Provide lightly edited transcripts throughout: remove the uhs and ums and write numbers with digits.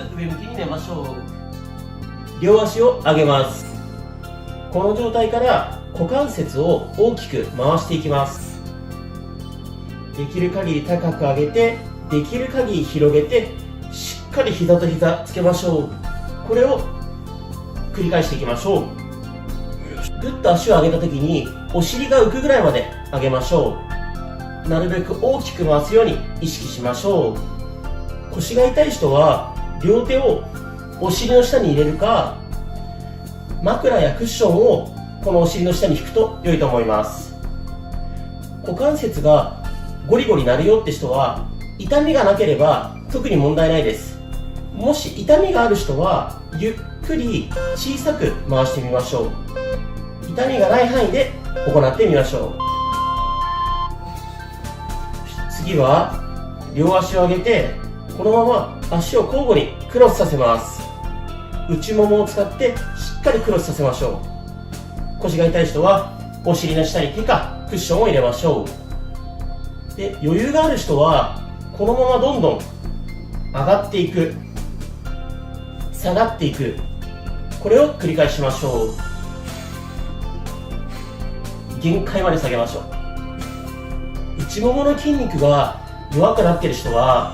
ず上向きに寝ましょう。両足を上げます。この状態から股関節を大きく回していきます。できる限り高く上げて、できる限り広げて、しっかり膝と膝つけましょう。これを繰り返していきましょう。ぐっと足を上げた時にお尻が浮くぐらいまで上げましょう。なるべく大きく回すように意識しましょう。腰が痛い人は両手をお尻の下に入れるか、枕やクッションをこのお尻の下に引くと良いと思います。股関節がゴリゴリ鳴るよって人は痛みがなければ特に問題ないです。もし痛みがある人はゆっくり小さく回してみましょう。痛みがない範囲で行ってみましょう。次は両足を上げて、このまま足を交互にクロスさせます。内ももを使ってしっかりクロスさせましょう。腰が痛い人はお尻の下に手かクッションを入れましょう。で、余裕がある人はこのままどんどん上がっていく、下がっていく、これを繰り返しましょう。限界まで下げましょう。内ももの筋肉が弱くなっている人は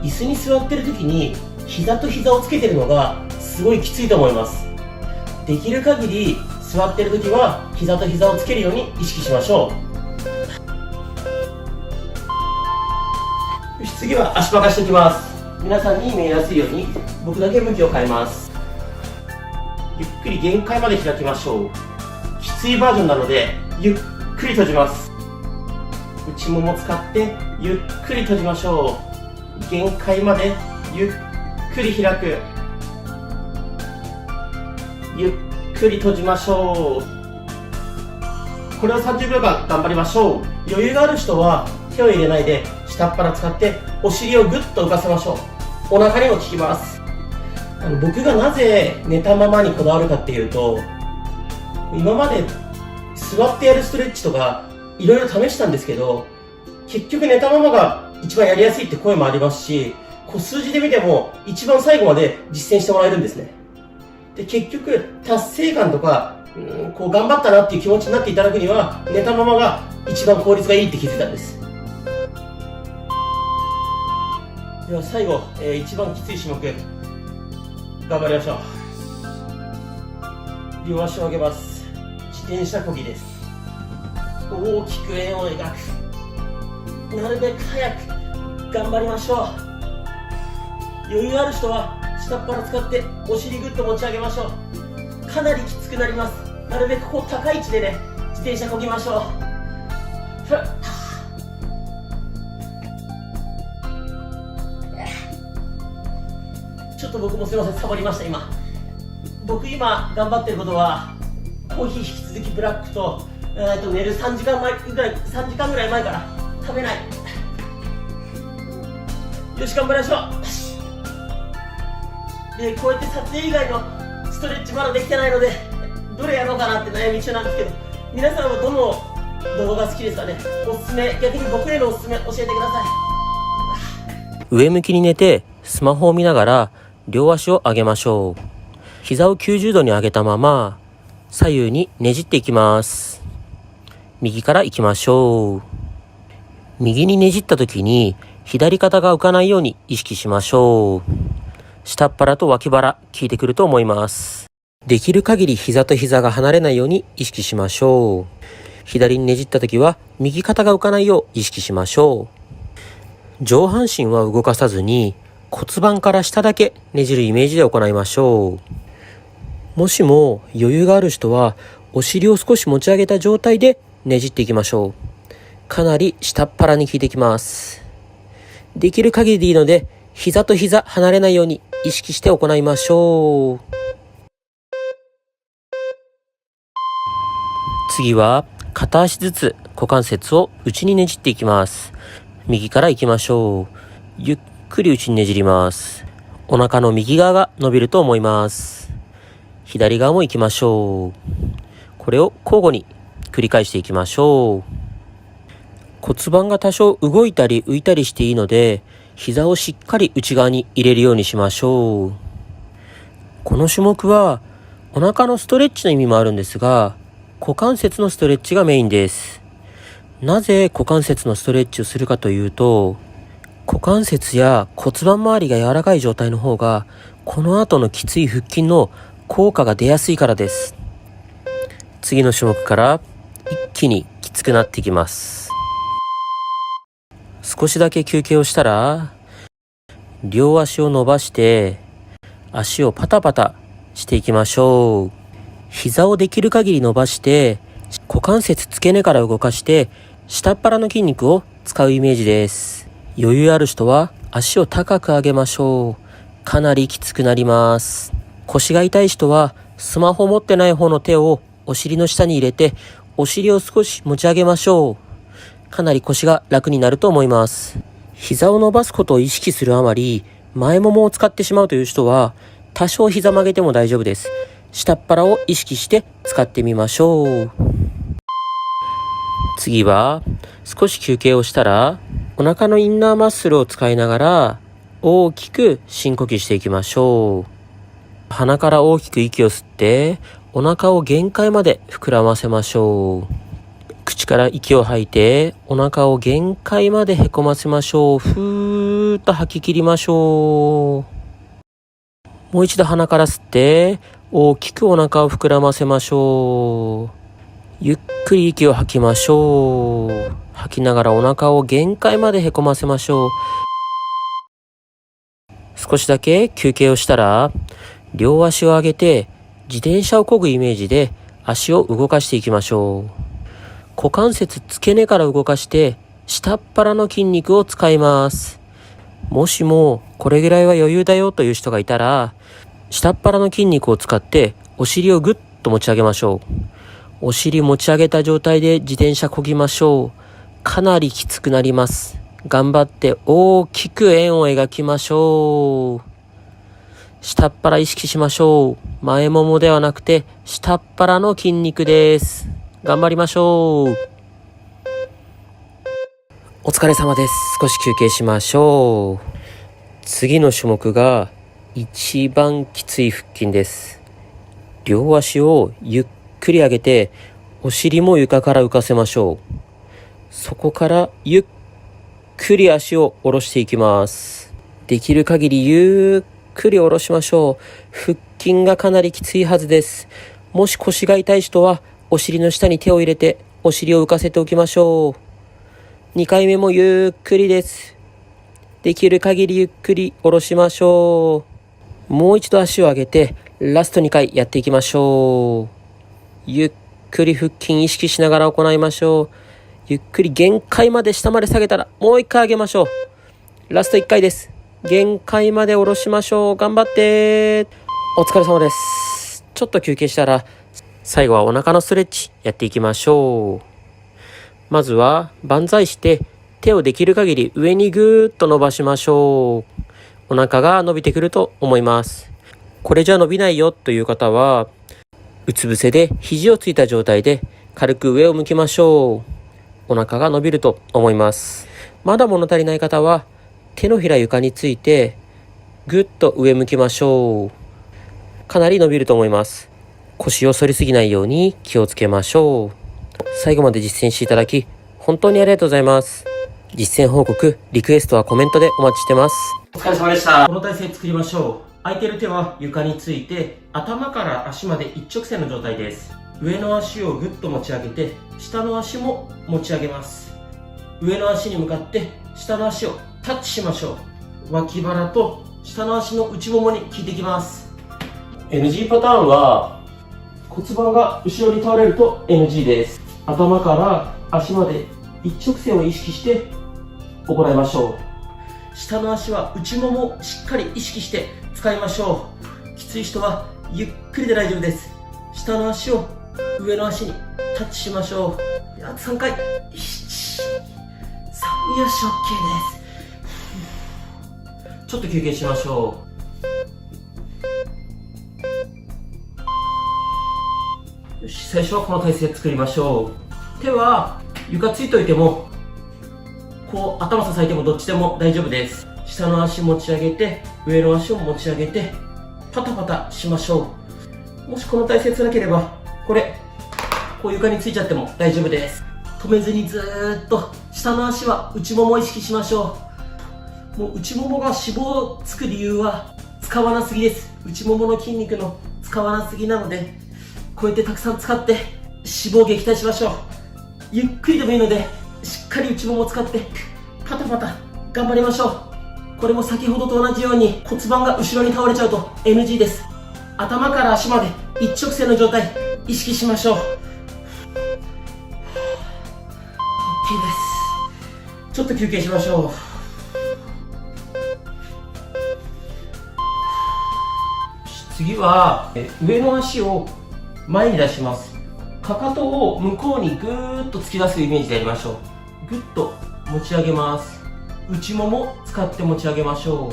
椅子に座っている時に膝と膝をつけているのがすごいきついと思います。できる限り座っている時は膝と膝をつけるように意識しましょう。よし、次は足パカしていきます。皆さんに見えやすいように僕だけ向きを変えます。ゆっくり限界まで開きましょう。きついバージョンなのでゆっくり閉じます。内もも使ってゆっくり閉じましょう。限界までゆっくり開く、ゆっくり閉じましょう。これを30秒間頑張りましょう。余裕がある人は手を入れないで下っ腹使ってお尻をぐっと浮かせましょう。お腹にも効きます。僕がなぜ寝たままにこだわるかっていうと、今まで座ってやるストレッチとかいろいろ試したんですけど、結局寝たままが一番やりやすいって声もありますし、数字で見ても一番最後まで実践してもらえるんですね。で、結局達成感とかこう頑張ったなっていう気持ちになっていただくには寝たままが一番効率がいいって気づいたんです。では最後、一番きつい種目頑張りましょう。両足を上げます。自転車漕ぎです。大きく円を描く、なるべく早く頑張りましょう。余裕ある人は下っ腹使ってお尻ぐっと持ち上げましょう。かなりきつくなります。なるべくこう高い位置でね、自転車漕ぎましょう。ちょっと僕もすいません、サボりました。僕今頑張ってることはコーヒー引き続きブラックと、寝る3時間ぐらい前から食べない。よし、頑張りましょう。で、こうやって撮影以外のストレッチまだできてないので、どれやろうかなって悩み中なんですけど、皆さんはどの動画が好きですかね。おすすめ、逆に僕へのおすすめ教えてください。上向きに寝てスマホを見ながら両足を上げましょう。膝を90度に上げたまま左右にねじっていきます。右から行きましょう。右にねじった時に左肩が浮かないように意識しましょう。下っ腹と脇腹効いてくると思います。できる限り膝と膝が離れないように意識しましょう。左にねじった時は右肩が浮かないよう意識しましょう。上半身は動かさずに骨盤から下だけねじるイメージで行いましょう。もしも余裕がある人はお尻を少し持ち上げた状態でねじっていきましょう。かなり下っ腹に効いてきます。できる限りでいいので膝と膝離れないように意識して行いましょう。次は片足ずつ股関節を内にねじっていきます。右から行きましょう。ゆっくり内にねじります。お腹の右側が伸びると思います。左側も行きましょう。これを交互に繰り返していきましょう。骨盤が多少動いたり浮いたりしていいので、膝をしっかり内側に入れるようにしましょう。この種目はお腹のストレッチの意味もあるんですが、股関節のストレッチがメインです。なぜ股関節のストレッチをするかというと、股関節や骨盤周りが柔らかい状態の方が、この後のきつい腹筋の効果が出やすいからです。次の種目から一気にきつくなってきます。少しだけ休憩をしたら、両足を伸ばして足をパタパタしていきましょう。膝をできる限り伸ばして股関節付け根から動かして下っ腹の筋肉を使うイメージです。余裕ある人は足を高く上げましょう。かなりきつくなります。腰が痛い人はスマホ持ってない方の手をお尻の下に入れてお尻を少し持ち上げましょう。かなり腰が楽になると思います。膝を伸ばすことを意識するあまり前ももを使ってしまうという人は多少膝曲げても大丈夫です。下っ腹を意識して使ってみましょう。次は少し休憩をしたらお腹のインナーマッスルを使いながら大きく深呼吸していきましょう。鼻から大きく息を吸ってお腹を限界まで膨らませましょう。口から息を吐いてお腹を限界までへこませましょう。ふーっと吐き切りましょう。もう一度鼻から吸って大きくお腹を膨らませましょう。ゆっくり息を吐きましょう。吐きながらお腹を限界までへこませましょう。少しだけ休憩をしたら両足を上げて自転車を漕ぐイメージで足を動かしていきましょう。股関節付け根から動かして下っ腹の筋肉を使います。もしもこれぐらいは余裕だよという人がいたら、下っ腹の筋肉を使ってお尻をぐっと持ち上げましょう。お尻持ち上げた状態で自転車漕ぎましょう。かなりきつくなります。頑張って大きく円を描きましょう。下っ腹意識しましょう。前ももではなくて下っ腹の筋肉です。頑張りましょう。お疲れ様です。少し休憩しましょう。次の種目が一番きつい腹筋です。両足をゆっくり上げてお尻も床から浮かせましょう。そこからゆっくり足を下ろしていきます。できる限りゆっくり下ろしましょう。腹筋がかなりきついはずです。もし腰が痛い人はお尻の下に手を入れてお尻を浮かせておきましょう。2回目もゆっくりです。できる限りゆっくり下ろしましょう。もう一度足を上げてラスト2回やっていきましょう。ゆっくり腹筋意識しながら行いましょう。ゆっくり限界まで下まで下げたらもう1回上げましょう。ラスト1回です。限界まで下ろしましょう。頑張って。お疲れ様です。ちょっと休憩したら最後はお腹のストレッチやっていきましょう。まずは万歳して手をできる限り上にぐーっと伸ばしましょう。お腹が伸びてくると思います。これじゃ伸びないよという方はうつ伏せで肘をついた状態で軽く上を向きましょう。お腹が伸びると思います。まだ物足りない方は手のひら床についてぐっと上向きましょう。かなり伸びると思います。腰を反りすぎないように気をつけましょう。最後まで実践していただき本当にありがとうございます。実践報告、リクエストはコメントでお待ちしてます。お疲れ様でした。この体勢作りましょう。空いてる手は床について頭から足まで一直線の状態です。上の足をぐっと持ち上げて下の足も持ち上げます。上の足に向かって下の足をタッチしましょう。脇腹と下の足の内ももに効いてきます。 NG パターンは骨盤が後ろに倒れると NG です。頭から足まで一直線を意識して行いましょう。下の足は内ももをしっかり意識して使いましょう。きつい人はゆっくりで大丈夫です。下の足を上の足にタッチしましょう。あと3回。1、3、よし、OK です。ちょっと休憩しましょう。よし、最初はこの体勢作りましょう。手は床ついといてもこう頭支えてもどっちでも大丈夫です。下の足持ち上げて、上の足を持ち上げて、パタパタしましょう。もしこの体勢辛ければ、こう床についちゃっても大丈夫です。止めずにずーっと、下の足は内ももを意識しましょう。もう内ももが脂肪をつく理由は使わなすぎです。内ももの筋肉の使わなすぎなので、こうやってたくさん使って脂肪を撃退しましょう。ゆっくりでもいいので、しっかり内ももを使ってパタパタ頑張りましょう。これも先ほどと同じように骨盤が後ろに倒れちゃうと NG です。頭から足まで一直線の状態意識しましょう。 OK です。ちょっと休憩しましょう。次は上の足を前に出します。かかとを向こうにぐーっと突き出すイメージでやりましょう。ぐっと持ち上げます。内もも使って持ち上げましょ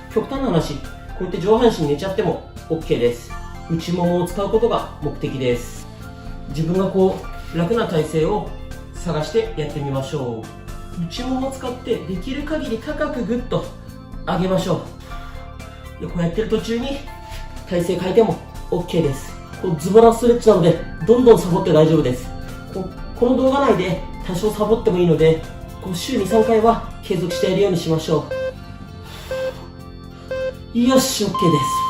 う。極端な話、こうやって上半身寝ちゃっても OK です。内ももを使うことが目的です。自分が楽な体勢を探してやってみましょう。内ももを使ってできる限り高くぐっと上げましょう。こうやってる途中に体勢変えても OK です。ズボラストレッチなのでどんどんサボって大丈夫です。この動画内で多少サボってもいいので、週に3回は継続してやるようにしましょう。よし、OK です。